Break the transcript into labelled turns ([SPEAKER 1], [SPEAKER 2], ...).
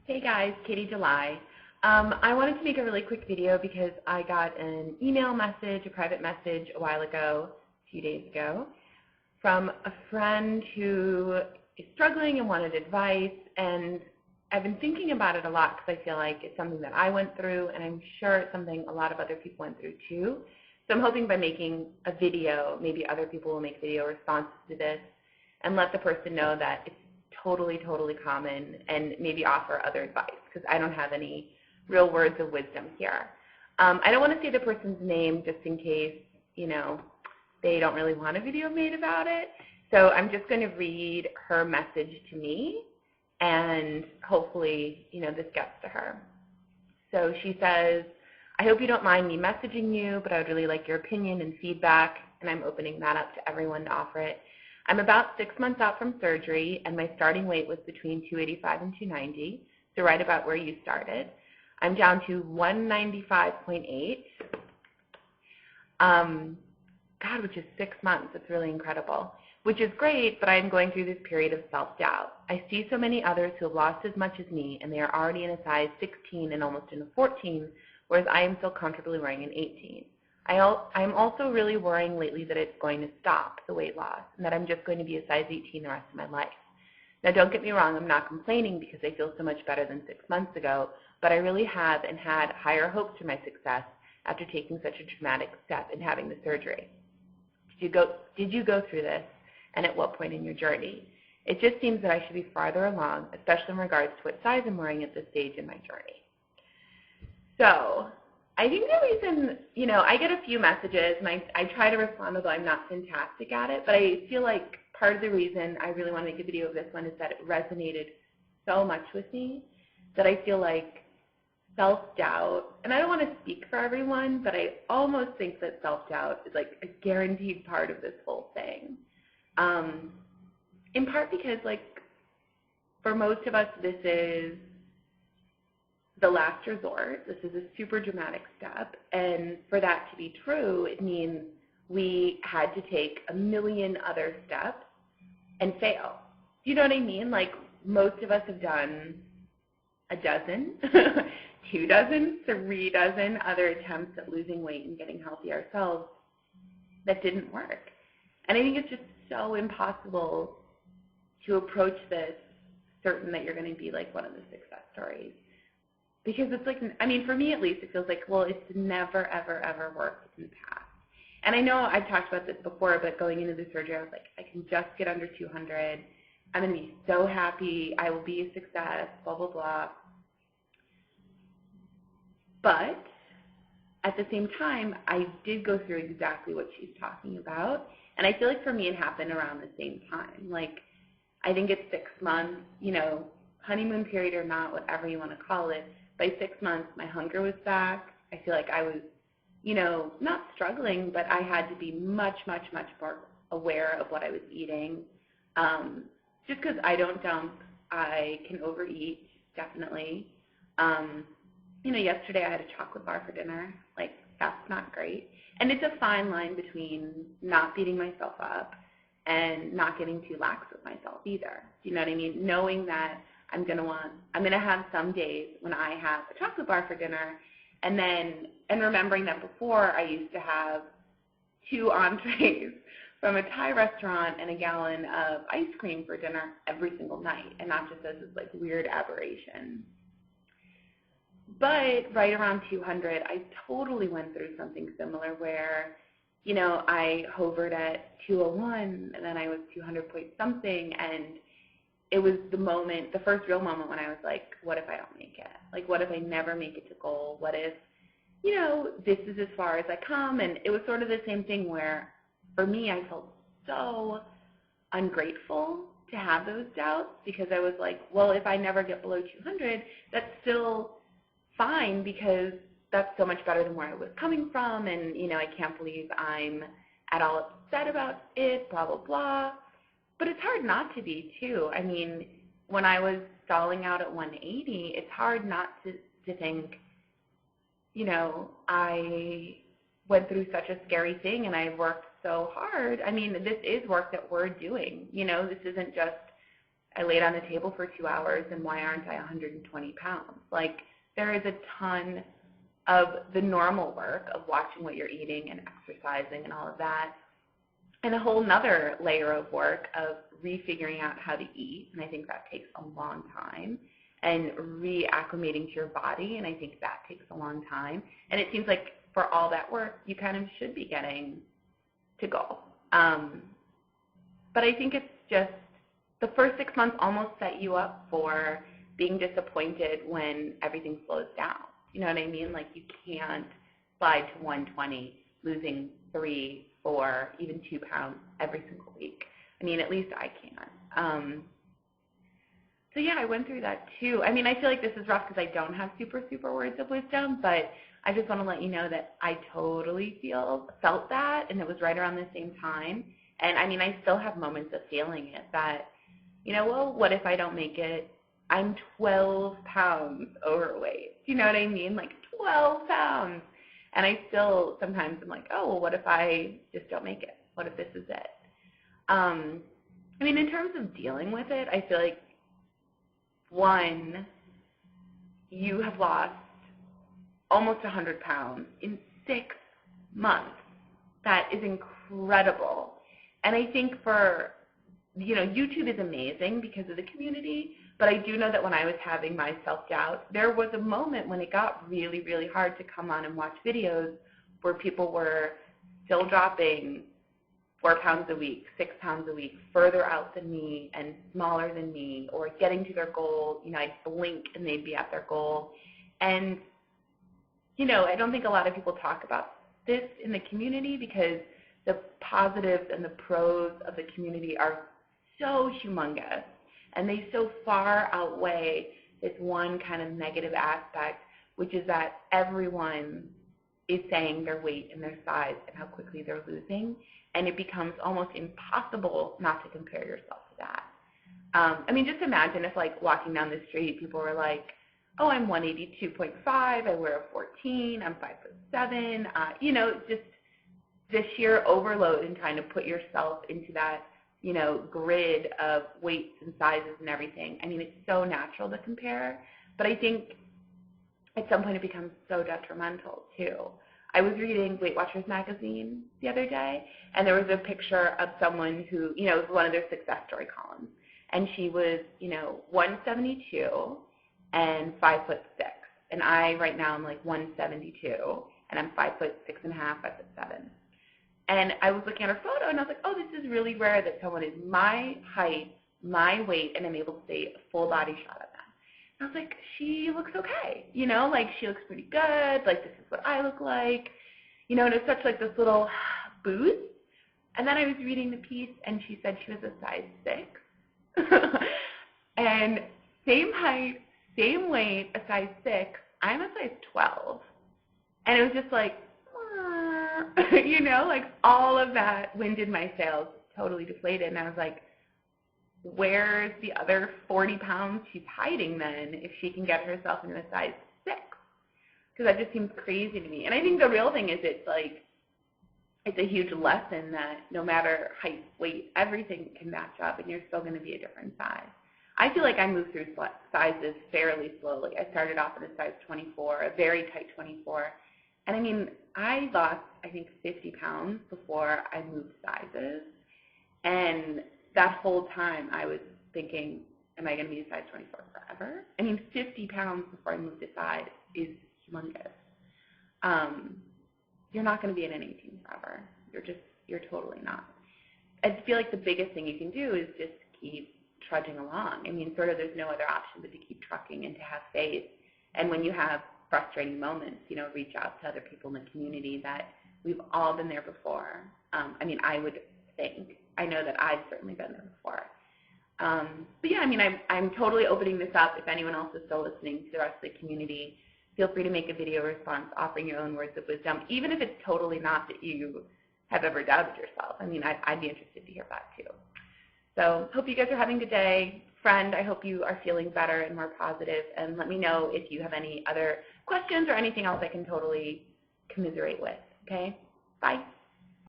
[SPEAKER 1] Hey guys, katiejuly. I wanted to make a really quick video because I got an email message, a private message a while ago, a few days ago, from a friend who is struggling and wanted advice, and I've been thinking about it a lot because I feel like it's something that I went through, and I'm sure it's something a lot of other people went through too. So I'm hoping by making a video, maybe other people will make video responses to this and let the person know that it's totally common, and maybe offer other advice because I don't have any real words of wisdom here. I don't want to say the person's name just in case, they don't really want a video made about it. So I'm just going to read her message to me, and hopefully, this gets to her. So she says, I hope you don't mind me messaging you, but I would really like your opinion and feedback, and I'm opening that up to everyone to offer it. I'm about 6 months out from surgery, and my starting weight was between 285 and 290, so right about where you started. I'm down to 195.8. God, which is 6 months. It's really incredible, which is great, but I'm going through this period of self-doubt. I see so many others who have lost as much as me, and they are already in a size 16 and almost in a 14, whereas I am still comfortably wearing an 18. I'm also really worrying lately that it's going to stop, the weight loss, and that I'm just going to be a size 18 the rest of my life. Now, don't get me wrong, I'm not complaining because I feel so much better than 6 months ago, but I really have and had higher hopes for my success after taking such a dramatic step in having the surgery. Did you go through this, and at what point in your journey? It just seems that I should be farther along, especially in regards to what size I'm wearing at this stage in my journey. So, I think the reason, I get a few messages, and I try to respond, although I'm not fantastic at it, but I feel like part of the reason I really want to make a video of this one is that it resonated so much with me that I feel like self-doubt, and I don't want to speak for everyone, but I almost think that self-doubt is like a guaranteed part of this whole thing. In part because, for most of us, this is the last resort. This is a super dramatic step, and for that to be true, it means we had to take a million other steps and fail. Do you know what I mean? Most of us have done a dozen, 2 dozen, 3 dozen other attempts at losing weight and getting healthy ourselves that didn't work. And I think it's just so impossible to approach this certain that you're going to be like one of the success stories. Because it's for me at least, it feels like, well, it's never, ever worked in the past. And I know I've talked about this before, but going into the surgery, I was like, I can just get under 200. I'm going to be so happy. I will be a success, blah, blah, blah. But at the same time, I did go through exactly what she's talking about. And I feel like for me, it happened around the same time. I think it's 6 months, honeymoon period or not, whatever you want to call it. By 6 months, my hunger was back. I feel like I was, not struggling, but I had to be much more aware of what I was eating. Just because I don't dump, I can overeat, definitely. Yesterday I had a chocolate bar for dinner. That's not great. And it's a fine line between not beating myself up and not getting too lax with myself either. Do you know what I mean? Knowing that I'm going to have some days when I have a chocolate bar for dinner, and remembering that before I used to have 2 entrees from a Thai restaurant and a gallon of ice cream for dinner every single night, and not just as this weird aberration. But right around 200, I totally went through something similar where, I hovered at 201, and then I was 200 point something, and it was the first real moment when I was like, what if I don't make it? What if I never make it to goal? What if, this is as far as I come? And it was sort of the same thing where, for me, I felt so ungrateful to have those doubts because I was like, well, if I never get below 200, that's still fine because that's so much better than where I was coming from, and, I can't believe I'm at all upset about it, blah, blah, blah. But it's hard not to be, too. When I was stalling out at 180, it's hard not to think, I went through such a scary thing and I worked so hard. This is work that we're doing. This isn't just I laid on the table for 2 hours, and why aren't I 120 pounds? Like, there is a ton of the normal work of watching what you're eating and exercising and all of that, and a whole nother layer of work of refiguring out how to eat, and I think that takes a long time, and reacclimating to your body, and I think that takes a long time. And it seems like for all that work, you kind of should be getting to goal. But I think it's just the first 6 months almost set you up for being disappointed when everything slows down. You know what I mean? Like, you can't slide to 120, losing 3, 4, even 2 pounds every single week. I mean, at least I can. So yeah, I went through that too. I mean, I feel like this is rough because I don't have super words of wisdom, but I just want to let you know that I totally felt that, and it was right around the same time. And I mean, I still have moments of feeling it, that, you know, well, what if I don't make it? I'm 12 pounds overweight. Do you know what I mean? Like 12 pounds. And I still sometimes am like, oh, well, what if I just don't make it? What if this is it? I mean, in terms of dealing with it, I feel like, one, you have lost almost 100 pounds in 6 months. That is incredible. And I think for, you know, YouTube is amazing because of the community, but I do know that when I was having my self-doubt, there was a moment when it got really hard to come on and watch videos where people were still dropping 4 pounds a week, 6 pounds a week, further out than me and smaller than me, or getting to their goal. You know, I'd blink and they'd be at their goal. And, you know, I don't think a lot of people talk about this in the community because the positives and the pros of the community are so humongous, and they so far outweigh this one kind of negative aspect, which is that everyone is saying their weight and their size and how quickly they're losing, and it becomes almost impossible not to compare yourself to that. I mean, just imagine if, like, walking down the street, people were like, oh, I'm 182.5, I wear a 14, I'm 5'7", you know, just the sheer overload in trying to put yourself into that, you know, grid of weights and sizes and everything. I mean, it's so natural to compare, but I think at some point it becomes so detrimental too. I was reading Weight Watchers magazine the other day, and there was a picture of someone who, you know, it was one of their success story columns, and she was, you know, 172 and 5'6", and I right now I'm like 172, and I'm 5'6.5", 5'7". And I was looking at her photo, and I was like, oh, this is really rare that someone is my height, my weight, and I'm able to say a full body shot of that. And I was like, she looks okay, you know, like she looks pretty good, like this is what I look like, you know, and it's such like this little boost. And then I was reading the piece, and she said she was a size 6. And same height, same weight, a size 6, I'm a size 12. And it was just like, you know, like all of that wind in my sails, totally deflated. And I was like, where's the other 40 pounds she's hiding then if she can get herself into a size 6? Because that just seems crazy to me. And I think the real thing is it's like, it's a huge lesson that no matter height, weight, everything can match up and you're still going to be a different size. I feel like I moved through sizes fairly slowly. I started off in a size 24, a very tight 24. And I mean, I lost, I think, 50 pounds before I moved sizes. And that whole time I was thinking, am I going to be a size 24 forever? I mean, 50 pounds before I moved to size is humongous. You're not going to be in an 18 forever. You're totally not. I feel like the biggest thing you can do is just keep trudging along. I mean, sort of there's no other option but to keep trucking and to have faith. And when you have frustrating moments, you know, reach out to other people in the community that we've all been there before. I mean, I would think. I know that I've certainly been there before. But yeah, I mean, I'm totally opening this up. If anyone else is still listening to the rest of the community, feel free to make a video response offering your own words of wisdom, even if it's totally not that you have ever doubted yourself. I mean, I'd be interested to hear that too. So hope you guys are having a good day. Friend, I hope you are feeling better and more positive, and let me know if you have any other questions or anything else I can totally commiserate with, okay? Bye.